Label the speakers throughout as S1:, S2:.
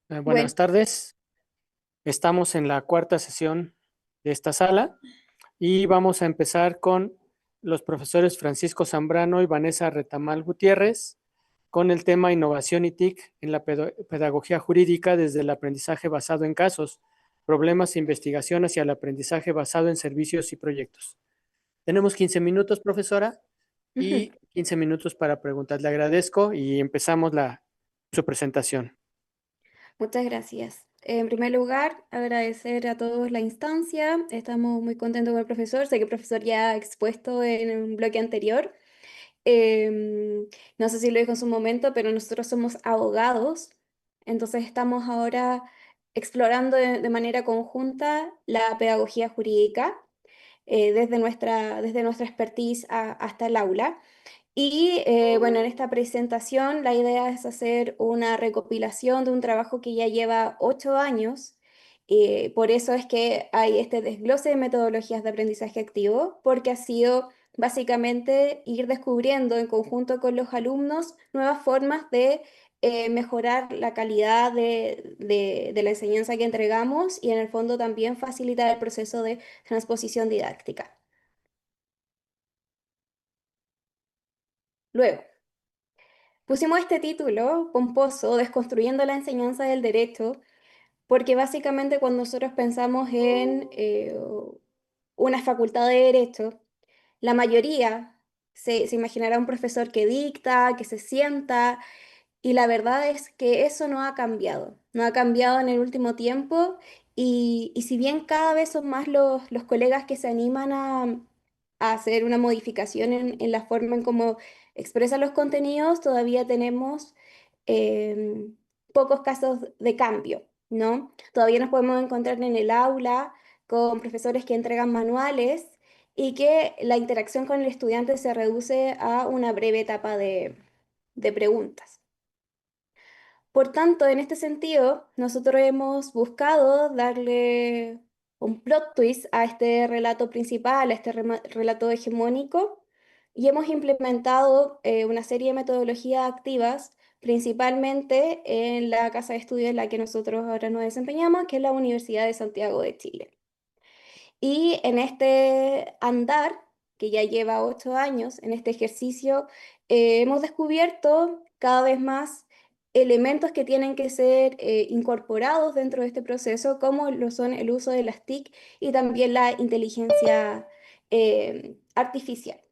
S1: Buenas
S2: Bueno,
S1: tardes. Estamos en la cuarta sesión de esta sala y vamos a empezar con los profesores Francisco Zambrano y Vanessa Retamal Gutiérrez con el tema Innovación y TIC en la pedagogía jurídica desde el aprendizaje basado en casos, problemas e investigación hacia el aprendizaje basado en servicios y proyectos. Tenemos 15 minutos, profesora,
S2: ujú,
S1: y 15 minutos para preguntas. Le agradezco y empezamos su presentación.
S2: muchas gracias. En primer lugar, agradecer a todos la instancia. Estamos muy contentos con el profesor. Sé que el profesor ya ha expuesto en un bloque anterior. No sé si lo dijo en su momento, pero nosotros somos abogados. Entonces estamos ahora explorando de manera conjunta la pedagogía jurídica desde nuestra expertise hasta el aula. Y bueno, en esta presentación la idea es hacer una recopilación de un trabajo que ya lleva 8 años. Por eso es que hay este desglose de metodologías de aprendizaje activo, porque ha sido básicamente ir descubriendo en conjunto con los alumnos nuevas formas de mejorar la calidad de la enseñanza que entregamos y en el fondo también facilitar el proceso de transposición didáctica. Luego, pusimos este título pomposo, Desconstruyendo la enseñanza del derecho, porque básicamente cuando nosotros pensamos en una facultad de derecho, la mayoría se imaginará un profesor que dicta, que se sienta, y la verdad es que eso no ha cambiado, no ha cambiado en el último tiempo y si bien cada vez son más los colegas que se animan a hacer una modificación en la forma en cómo expresan los contenidos, todavía tenemos em, pocos casos de cambio, ¿no? Todavía nos podemos encontrar en el aula con profesores que entregan manuales y que la interacción con el estudiante se reduce a una breve etapa de preguntas. Por tanto, en este sentido, nosotros hemos buscado darle un plot twist a este relato principal, a este relato hegemónico, y hemos implementado una serie de metodologías activas, principalmente en la casa de estudios en la que nosotros ahora nos desempeñamos, que es la Universidad de Santiago de Chile. Y en este andar, que ya lleva 8 años, en este ejercicio, hemos descubierto cada vez más elementos que tienen que ser incorporados dentro de este proceso, como lo son el uso de las TIC y también la inteligencia artificial.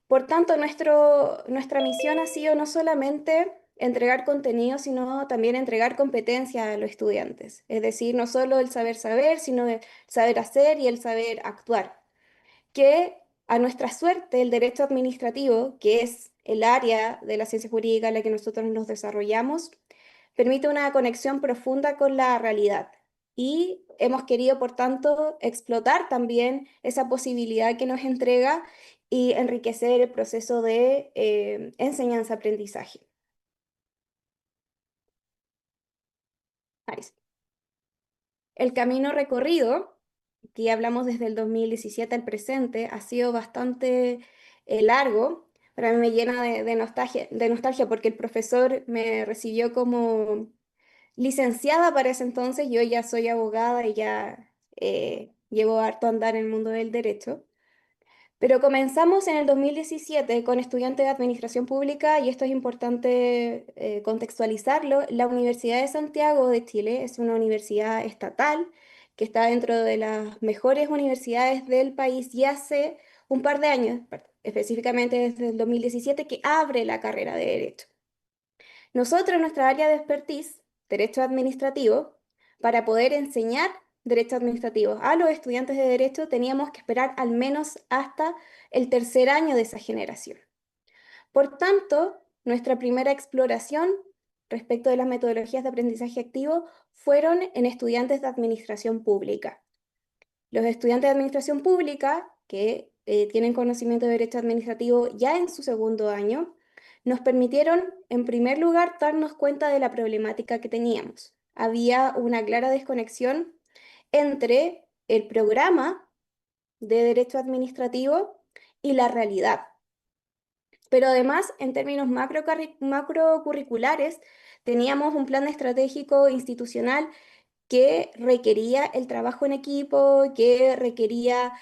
S2: Por tanto, nuestra misión ha sido no solamente entregar contenido, sino también entregar competencia a los estudiantes. Es decir, no solo el saber saber, sino el saber hacer y el saber actuar. Que a nuestra suerte, el derecho administrativo, que es el área de la ciencia jurídica en la que nosotros nos desarrollamos, permite una conexión profunda con la realidad. Y hemos querido, por tanto, explotar también esa posibilidad que nos entrega y enriquecer el proceso de enseñanza-aprendizaje. Ahí está. El camino recorrido, que ya hablamos desde el 2017 al presente, ha sido bastante largo. Para mí me llena de nostalgia porque el profesor me recibió como licenciada para ese entonces. Yo ya soy abogada y ya llevo harto andar en el mundo del derecho. Pero comenzamos en el 2017 con estudiantes de administración pública y esto es importante contextualizarlo. La Universidad de Santiago de Chile es una universidad estatal que está dentro de las mejores universidades del país y hace un par de años, específicamente desde el 2017, que abre la carrera de Derecho. Nosotros, en nuestra área de expertise, Derecho Administrativo, para poder enseñar Derecho Administrativo a los estudiantes de Derecho, teníamos que esperar al menos hasta el tercer año de esa generación. Por tanto, nuestra primera exploración respecto de las metodologías de aprendizaje activo fueron en estudiantes de Administración Pública. Los estudiantes de Administración Pública, que tienen conocimiento de Derecho Administrativo ya en su segundo año, nos permitieron, en primer lugar, darnos cuenta de la problemática que teníamos. Había una clara desconexión entre el programa de Derecho Administrativo y la realidad. Pero además, en términos macrocurriculares, teníamos un plan estratégico institucional que requería el trabajo en equipo, que requería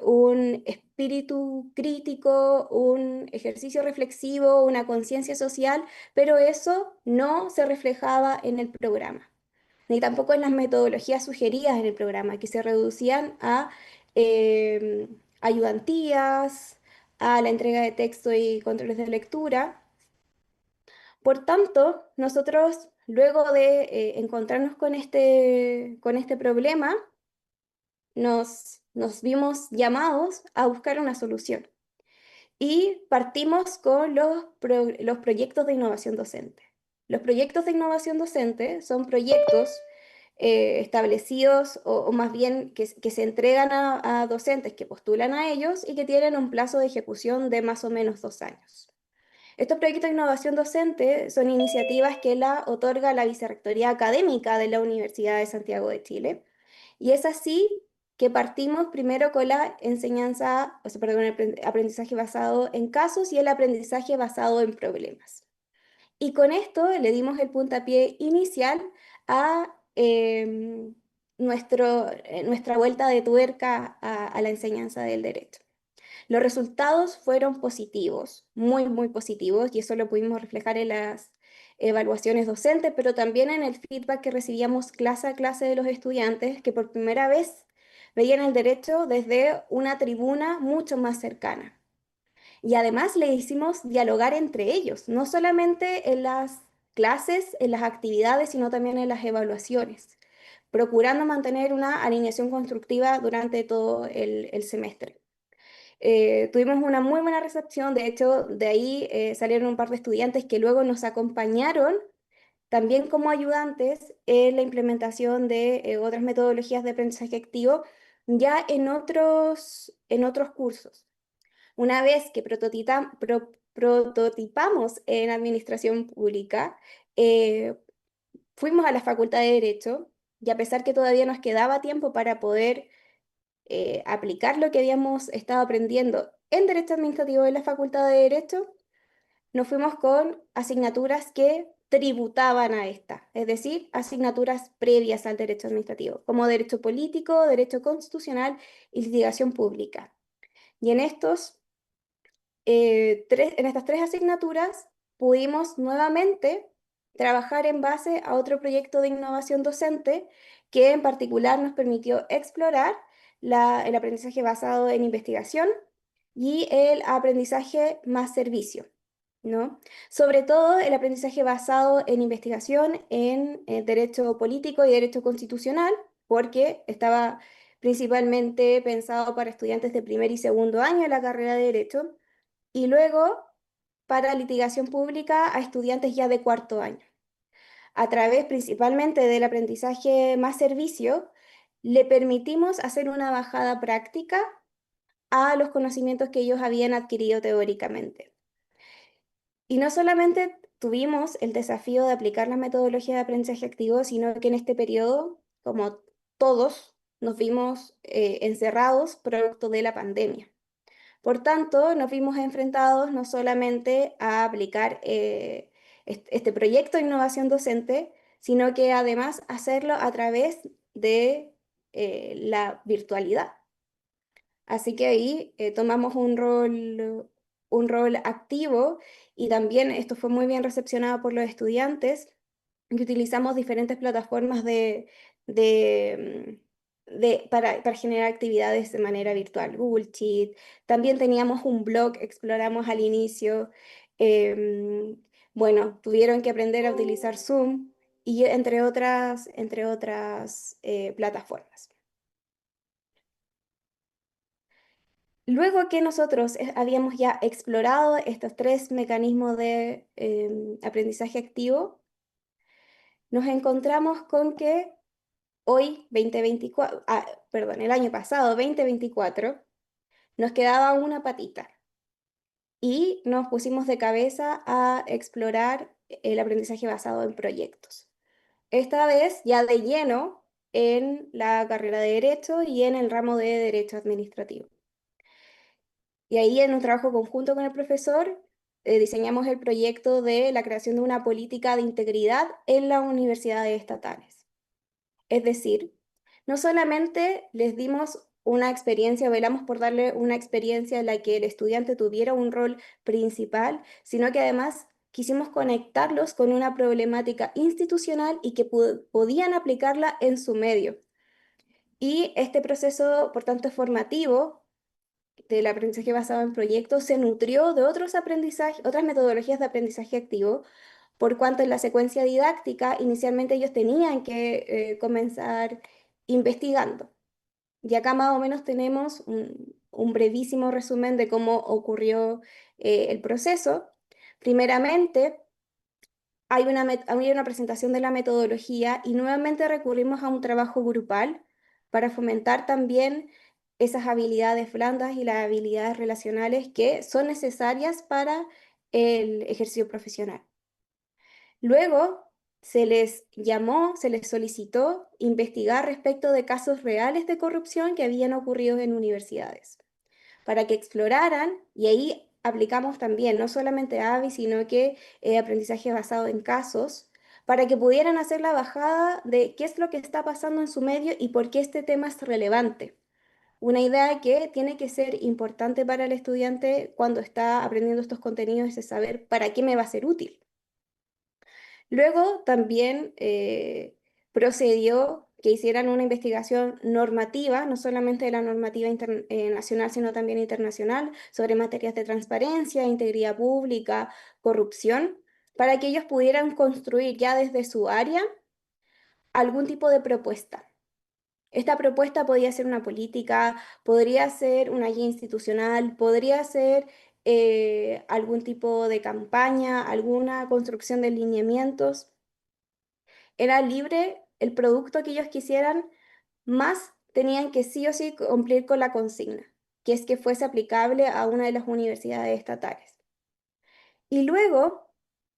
S2: un espíritu crítico, un ejercicio reflexivo, una conciencia social, pero eso no se reflejaba en el programa, ni tampoco en las metodologías sugeridas en el programa, que se reducían a eh, ayudantías, a la entrega de texto y controles de lectura. Por tanto, nosotros, luego de encontrarnos con este problema, nos vimos llamados a buscar una solución. Y partimos con los proyectos de innovación docente. Los proyectos de innovación docente son proyectos establecidos o más bien que se entregan a docentes que postulan a ellos y que tienen un plazo de ejecución de más o menos 2 años. Estos proyectos de innovación docente son iniciativas que la otorga la Vicerrectoría Académica de la Universidad de Santiago de Chile. Y es así que partimos primero con la enseñanza, o sea, perdón, el aprendizaje basado en casos y el aprendizaje basado en problemas. Y con esto le dimos el puntapié inicial a nuestra vuelta de tuerca a la enseñanza del derecho. Los resultados fueron positivos, muy, muy positivos, y eso lo pudimos reflejar en las evaluaciones docentes, pero también en el feedback que recibíamos clase a clase de los estudiantes, que por primera vez veían el derecho desde una tribuna mucho más cercana. Y además le hicimos dialogar entre ellos, no solamente en las clases, en las actividades, sino también en las evaluaciones, procurando mantener una alineación constructiva durante todo el semestre. Tuvimos una muy buena recepción, de hecho, de ahí salieron un par de estudiantes que luego nos acompañaron también como ayudantes en la implementación de otras metodologías de aprendizaje activo ya en otros cursos. Una vez que prototipamos en administración pública, eh, fuimos a la Facultad de Derecho y a pesar que todavía nos quedaba tiempo para poder aplicar lo que habíamos estado aprendiendo en Derecho Administrativo en la Facultad de Derecho, nos fuimos con asignaturas que tributaban a esta, es decir, asignaturas previas al derecho administrativo, como derecho político, derecho constitucional y litigación pública. Y en estas tres asignaturas pudimos nuevamente trabajar en base a otro proyecto de innovación docente que en particular nos permitió explorar el aprendizaje basado en investigación y el aprendizaje más servicio, ¿no? Sobre todo el aprendizaje basado en investigación en derecho político y derecho constitucional, porque estaba principalmente pensado para estudiantes de primer y segundo año de la carrera de derecho y luego para litigación pública a estudiantes ya de cuarto año. A través principalmente del aprendizaje más servicio, le permitimos hacer una bajada práctica a los conocimientos que ellos habían adquirido teóricamente. Y no solamente tuvimos el desafío de aplicar la metodología de aprendizaje activo, sino que en este periodo, como todos, nos vimos encerrados producto de la pandemia. Por tanto, nos vimos enfrentados no solamente a aplicar este proyecto de innovación docente, sino que además hacerlo a través de la virtualidad. Así que ahí tomamos un rol activo y también esto fue muy bien recepcionado por los estudiantes y utilizamos diferentes plataformas para generar actividades de manera virtual. Google Sheet, también teníamos un blog, exploramos al inicio. em, bueno, tuvieron que aprender a utilizar Zoom y entre otras plataformas. Luego que nosotros habíamos ya explorado estos tres mecanismos de aprendizaje activo, nos encontramos con que hoy, 2024, perdón, el año pasado, 2024, nos quedaba una patita y nos pusimos de cabeza a explorar el aprendizaje basado en proyectos. Esta vez ya de lleno en la carrera de Derecho y en el ramo de Derecho Administrativo. Y ahí en un trabajo conjunto con el profesor diseñamos el proyecto de la creación de una política de integridad en las universidades estatales. Es decir, no solamente les dimos una experiencia, velamos por darle una experiencia en la que el estudiante tuviera un rol principal, sino que además quisimos conectarlos con una problemática institucional y que podían aplicarla en su medio. Y este proceso, por tanto, formativo del aprendizaje basado en proyectos se nutrió de otros aprendizajes, otras metodologías de aprendizaje activo, por cuanto en la secuencia didáctica inicialmente ellos tenían que comenzar investigando. Y acá más o menos tenemos un brevísimo resumen de cómo ocurrió el proceso. Primeramente, hay una presentación de la metodología y nuevamente recurrimos a un trabajo grupal para fomentar también esas habilidades blandas y las habilidades relacionales que son necesarias para el ejercicio profesional. Luego se les llamó, se les solicitó investigar respecto de casos reales de corrupción que habían ocurrido en universidades, para que exploraran, y ahí aplicamos también no solamente AVI, sino que aprendizaje basado en casos, para que pudieran hacer la bajada de qué es lo que está pasando en su medio y por qué este tema es relevante. Una idea que tiene que ser importante para el estudiante cuando está aprendiendo estos contenidos es saber para qué me va a ser útil. Luego también procedió que hicieran una investigación normativa, no solamente de la normativa nacional, sino también internacional, sobre materias de transparencia, integridad pública, corrupción, para que ellos pudieran construir ya desde su área algún tipo de propuesta. Esta propuesta podría ser una política, podría ser una guía institucional, podría ser algún tipo de campaña, alguna construcción de lineamientos. Era libre el producto que ellos quisieran, más tenían que sí o sí cumplir con la consigna, que es que fuese aplicable a una de las universidades estatales. Y luego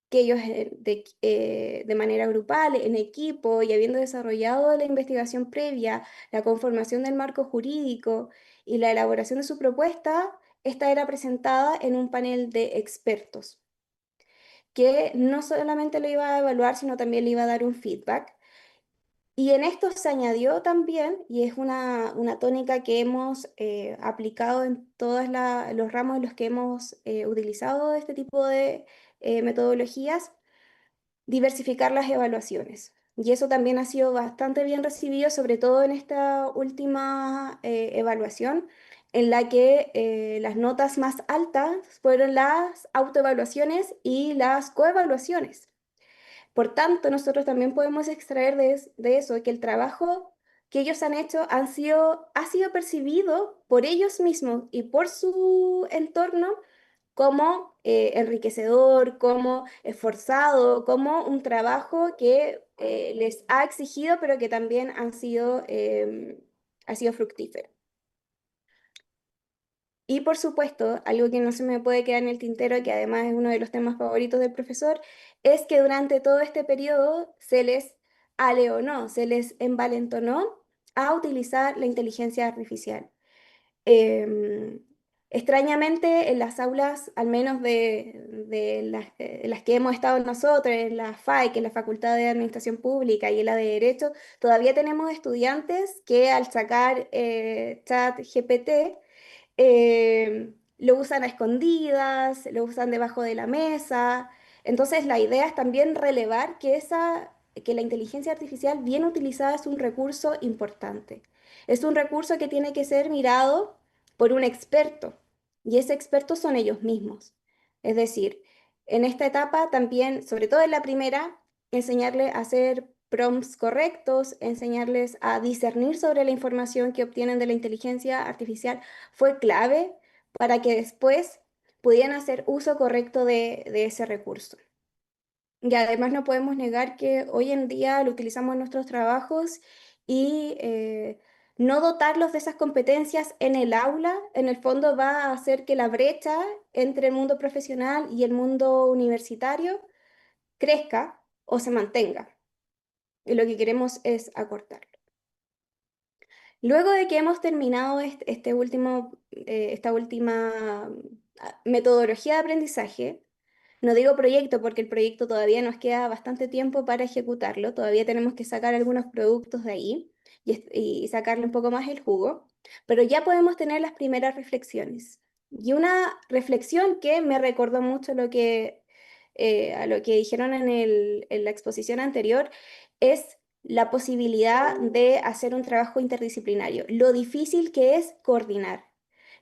S2: que ellos de manera grupal, en equipo y habiendo desarrollado la investigación previa, la conformación del marco jurídico y la elaboración de su propuesta, esta era presentada en un panel de expertos que no solamente lo iba a evaluar, sino también le iba a dar un feedback. Y en esto se añadió también, y es una tónica que hemos aplicado en todos los ramos en los que hemos utilizado este tipo de metodologías, diversificar las evaluaciones. Y eso también ha sido bastante bien recibido, sobre todo en esta última evaluación, en la que las notas más altas fueron las autoevaluaciones y las coevaluaciones. Por tanto, nosotros también podemos extraer de eso que el trabajo que ellos han hecho ha sido percibido por ellos mismos y por su entorno como enriquecedor, como esforzado, como un trabajo que les ha exigido, pero que también ha sido fructífero. Y por supuesto, algo que no se me puede quedar en el tintero, que además es uno de los temas favoritos del profesor, es que durante todo este periodo se les aleonó, se les envalentonó a utilizar la inteligencia artificial. Em, Extrañamente, en las aulas, al menos de las que hemos estado nosotros, en la FAE, que es la Facultad de Administración Pública, y en la de Derecho, todavía tenemos estudiantes que al sacar chat GPT, lo usan a escondidas, lo usan debajo de la mesa. Entonces, la idea es también relevar que la inteligencia artificial bien utilizada es un recurso importante. Es un recurso que tiene que ser mirado por un experto y ese experto son ellos mismos. Es decir, en esta etapa también, sobre todo en la primera, enseñarles a hacer prompts correctos, enseñarles a discernir sobre la información que obtienen de la inteligencia artificial fue clave para que después pudieran hacer uso correcto de ese recurso. Y además no podemos negar que hoy en día lo utilizamos en nuestros trabajos y no dotarlos de esas competencias en el aula, en el fondo va a hacer que la brecha entre el mundo profesional y el mundo universitario crezca o se mantenga. Y lo que queremos es acortarlo. Luego de que hemos terminado esta última metodología de aprendizaje, No digo proyecto porque el proyecto todavía nos queda bastante tiempo para ejecutarlo, todavía tenemos que sacar algunos productos de ahí y sacarle un poco más el jugo, pero ya podemos tener las primeras reflexiones. Y una reflexión que me recordó mucho a lo que dijeron en la exposición anterior es la posibilidad de hacer un trabajo interdisciplinario, lo difícil que es coordinar,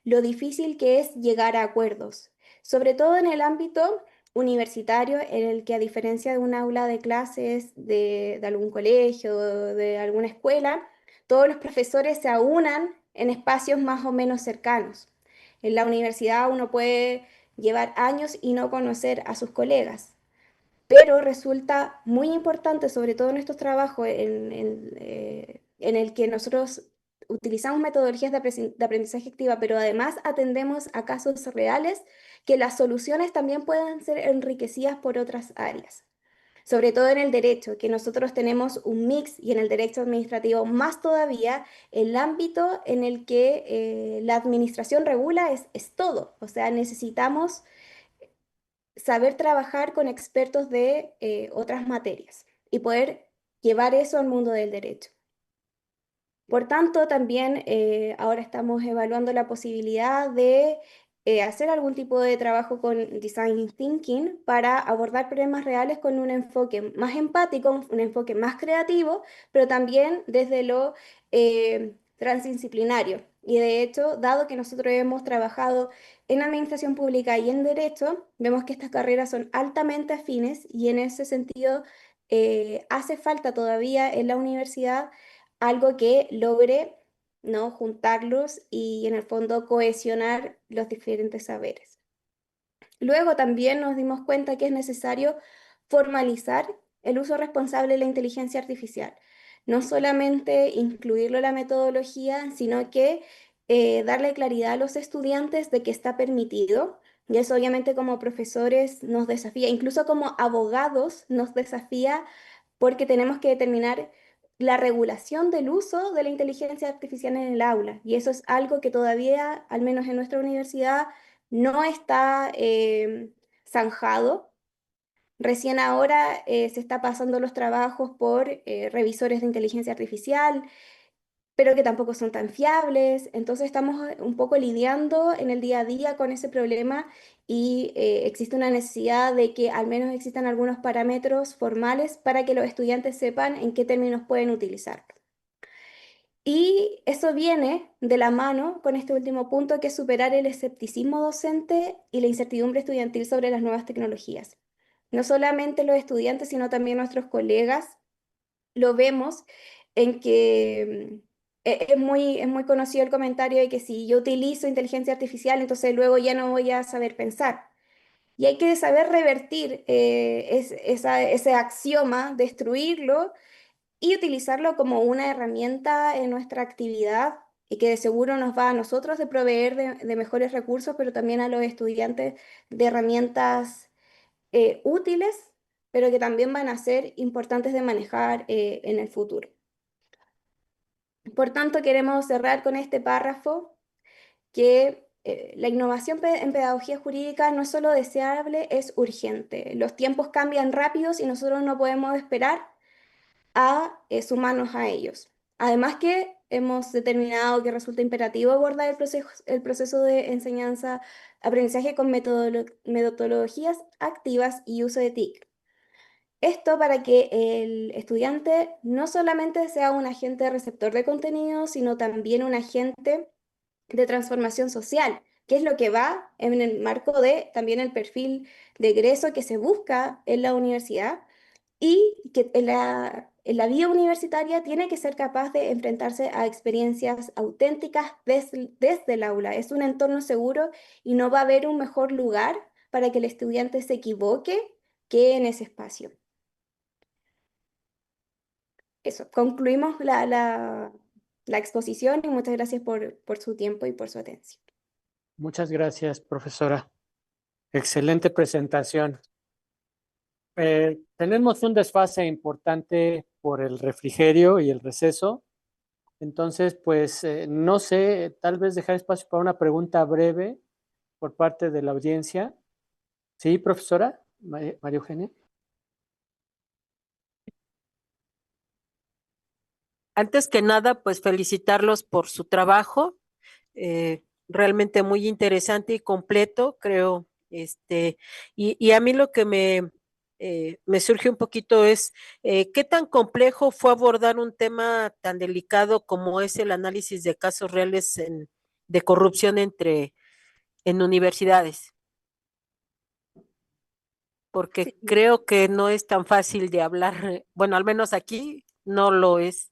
S2: lo difícil que es llegar a acuerdos, sobre todo en el ámbito universitario, en el que a diferencia de un aula de clases de algún colegio, de alguna escuela, todos los profesores se aunan en espacios más o menos cercanos. En la universidad uno puede llevar años y no conocer a sus colegas, pero resulta muy importante, sobre todo en estos trabajos en el que nosotros utilizamos metodologías de aprendizaje activa, pero además atendemos a casos reales, que las soluciones también puedan ser enriquecidas por otras áreas. Sobre todo en el derecho, que nosotros tenemos un mix, y en el derecho administrativo más todavía, el ámbito en el que la administración regula es todo. O sea, necesitamos saber trabajar con expertos de otras materias y poder llevar eso al mundo del derecho. Por tanto, también ahora estamos evaluando la posibilidad de hacer algún tipo de trabajo con Design Thinking para abordar problemas reales con un enfoque más empático, un enfoque más creativo, pero también desde lo transdisciplinario. Y de hecho, dado que nosotros hemos trabajado en administración pública y en derecho, vemos que estas carreras son altamente afines y en ese sentido hace falta todavía en la universidad algo que logre, ¿no?, juntarlos y en el fondo cohesionar los diferentes saberes. Luego también nos dimos cuenta que es necesario formalizar el uso responsable de la inteligencia artificial. No solamente incluirlo en la metodología, sino que darle claridad a los estudiantes de que está permitido. Y eso obviamente como profesores nos desafía, incluso como abogados nos desafía, porque tenemos que determinar la regulación del uso de la inteligencia artificial en el aula. Y eso es algo que todavía, al menos en nuestra universidad, no está zanjado. Recién ahora se está pasando los trabajos por revisores de inteligencia artificial, pero que tampoco son tan fiables. Entonces estamos un poco lidiando en el día a día con ese problema y existe una necesidad de que al menos existan algunos parámetros formales para que los estudiantes sepan en qué términos pueden utilizar. Y eso viene de la mano con este último punto, que es superar el escepticismo docente y la incertidumbre estudiantil sobre las nuevas tecnologías. No solamente los estudiantes, sino también nuestros colegas lo vemos en que es muy conocido el comentario de que si yo utilizo inteligencia artificial, entonces luego ya no voy a saber pensar. Y hay que saber revertir ese axioma, destruirlo y utilizarlo como una herramienta en nuestra actividad, y que de seguro nos va a nosotros de proveer de mejores recursos, pero también a los estudiantes de herramientas útiles, pero que también van a ser importantes de manejar en el futuro. Por tanto, queremos cerrar con este párrafo que la innovación en pedagogía jurídica no es solo deseable, es urgente. Los tiempos cambian rápidos y nosotros no podemos esperar a sumarnos a ellos. Además que hemos determinado que resulta imperativo abordar el proceso de enseñanza-aprendizaje con metodologías activas y uso de TIC. Esto para que el estudiante no solamente sea un agente receptor de contenido, sino también un agente de transformación social, que es lo que va en el marco de también el perfil de egreso que se busca en la universidad, y que en la vida universitaria tiene que ser capaz de enfrentarse a experiencias auténticas desde el aula. Es un entorno seguro y no va a haber un mejor lugar para que el estudiante se equivoque que en ese espacio. Eso, concluimos la exposición y muchas gracias por su tiempo y por su atención.
S1: Muchas gracias, profesora. Excelente presentación. Tenemos un desfase importante por el refrigerio y el receso. Entonces, pues, no sé, tal vez dejar espacio para una pregunta breve por parte de la audiencia. ¿Sí, profesora? María Eugenia.
S3: Antes que nada, pues felicitarlos por su trabajo, realmente muy interesante y completo, creo. Y a mí lo que me surge un poquito es qué tan complejo fue abordar un tema tan delicado como es el análisis de casos reales de corrupción en universidades, porque
S2: Sí,
S3: creo que no es tan fácil de hablar, bueno, al menos aquí no lo es.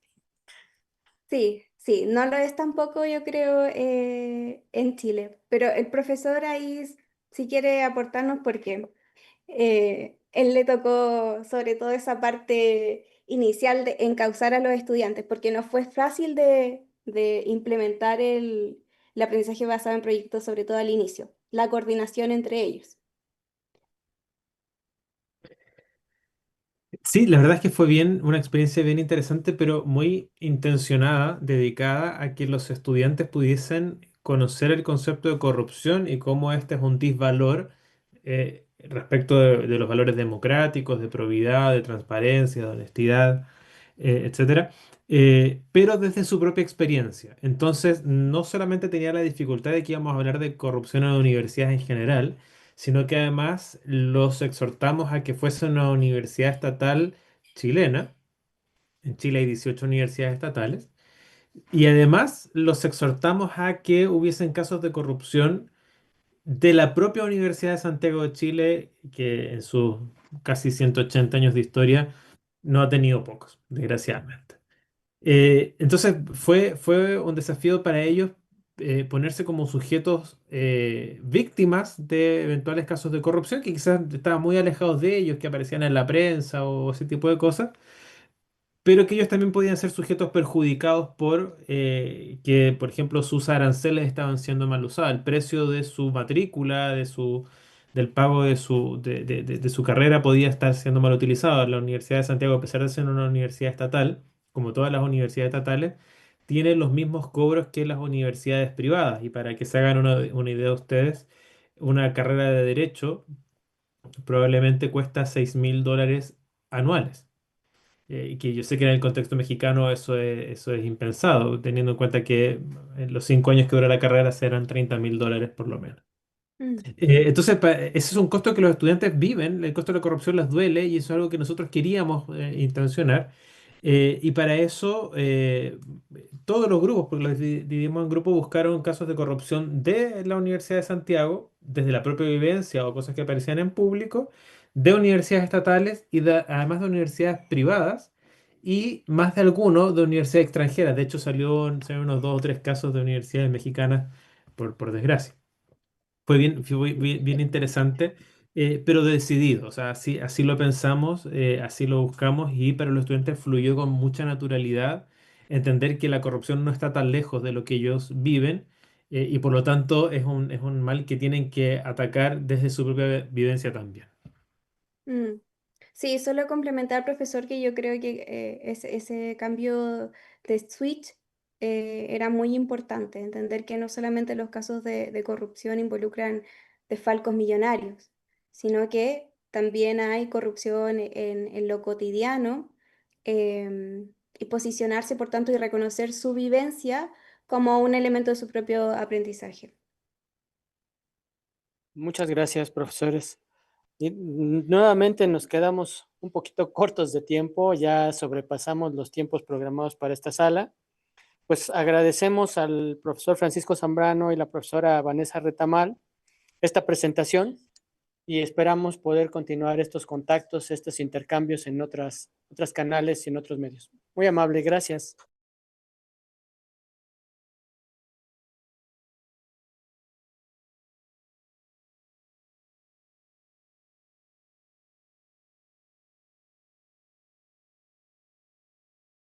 S2: sí, sí, no lo es tampoco, yo creo, en Chile, pero el profesor ahí sí quiere aportarnos porque él le tocó sobre todo esa parte inicial de encauzar a los estudiantes, porque no fue fácil de implementar el aprendizaje basado en proyectos, sobre todo al inicio, la coordinación entre ellos.
S4: Sí, la verdad es que fue bien, una experiencia bien interesante, pero muy intencionada, dedicada a que los estudiantes pudiesen conocer el concepto de corrupción y cómo este es un disvalor respecto de los valores democráticos, de probidad, de transparencia, de honestidad, etcétera, pero desde su propia experiencia. Entonces, no solamente tenía la dificultad de que íbamos a hablar de corrupción en las universidades en general, sino que además los exhortamos a que fuese una universidad estatal chilena. En Chile hay 18 universidades estatales. Y además los exhortamos a que hubiesen casos de corrupción de la propia Universidad de Santiago de Chile, que en sus casi 180 años de historia no ha tenido pocos, desgraciadamente. Entonces fue un desafío para ellos ponerse como sujetos víctimas de eventuales casos de corrupción que quizás estaban muy alejados de ellos, que aparecían en la prensa o ese tipo de cosas, pero que ellos también podían ser sujetos perjudicados por que, por ejemplo, sus aranceles estaban siendo mal usados, el precio de su matrícula, del pago de su carrera podía estar siendo mal utilizado. La Universidad de Santiago, a pesar de ser una universidad estatal, como todas las universidades estatales, tiene los mismos cobros que las universidades privadas. Y para que se hagan una idea ustedes, una carrera de derecho probablemente cuesta $6.000 anuales. Y que yo sé que en el contexto mexicano eso es impensado, teniendo en cuenta que en los 5 años que dura la carrera serán $30.000 por lo menos.
S2: Mm,
S4: Entonces, ese es un costo que los estudiantes viven, el costo de la corrupción les duele y eso es algo que nosotros queríamos intencionar. Y para eso, todos los grupos, porque los dividimos en grupos, buscaron casos de corrupción de la Universidad de Santiago, desde la propia vivencia o cosas que aparecían en público, de universidades estatales y además de universidades privadas y más de alguno de universidades extranjeras. De hecho, salieron unos 2 o 3 casos de universidades mexicanas, por desgracia. Fue bien interesante, pero decidido. O sea, así lo pensamos, así lo buscamos y para los estudiantes fluyó con mucha naturalidad entender que la corrupción no está tan lejos de lo que ellos viven y por lo tanto es un mal que tienen que atacar desde su propia vivencia también.
S2: mm. Sí, solo complementar, profesor, que yo creo que ese cambio de switch era muy importante, entender que no solamente los casos de corrupción involucran desfalcos millonarios, sino que también hay corrupción en lo cotidiano, y posicionarse, por tanto, y reconocer su vivencia como un elemento de su propio aprendizaje.
S1: Muchas gracias, profesores. Y nuevamente nos quedamos un poquito cortos de tiempo, ya sobrepasamos los tiempos programados para esta sala. Pues agradecemos al profesor Francisco Zambrano y la profesora Vanessa Retamal esta presentación y esperamos poder continuar estos contactos, estos intercambios en otras canales y en otros medios. Muy amable, gracias.